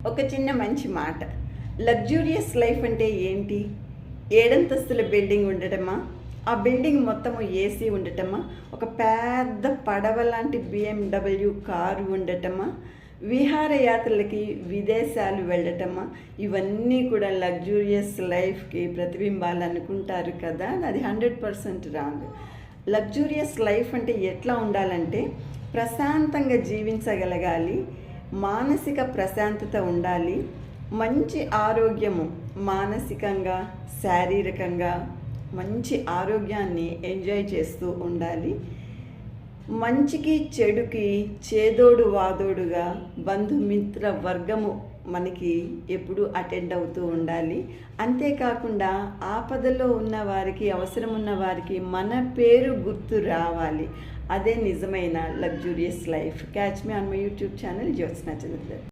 ఒక చిన్న మంచి మాట. లగ్జూరియస్ లైఫ్ అంటే ఏంటి? ఏడంతస్తుల బిల్డింగ్ ఉండటమా? ఆ బిల్డింగ్ మొత్తము ఏసీ ఉండటమా? ఒక పెద్ద పడవ లాంటి BMW కారు ఉండటమా? విహారయాత్రలకి విదేశాలు వెళ్ళటమా? ఇవన్నీ కూడా లగ్జూరియస్ లైఫ్కి ప్రతిబింబాలు అనుకుంటారు కదా, అది 100% రాంగ్. లగ్జూరియస్ లైఫ్ అంటే ఎట్లా ఉండాలంటే ప్రశాంతంగా జీవించగలగాలి, మానసిక ప్రశాంతత ఉండాలి, మంచి ఆరోగ్యము, మానసికంగా శారీరకంగా మంచి ఆరోగ్యాన్ని ఎంజాయ్ చేస్తూ ఉండాలి. మంచికి చెడుకి చేదోడు వాదోడుగా బంధుమిత్ర వర్గము మనకి ఎప్పుడూ అటెండ్ అవుతూ ఉండాలి. అంతేకాకుండా ఆపదలో ఉన్న వారికి, అవసరం ఉన్న వారికి మన పేరు గుర్తు రావాలి. అదే నిజమైన luxurious life. Catch me on my YouTube channel Jyotsna Chandra.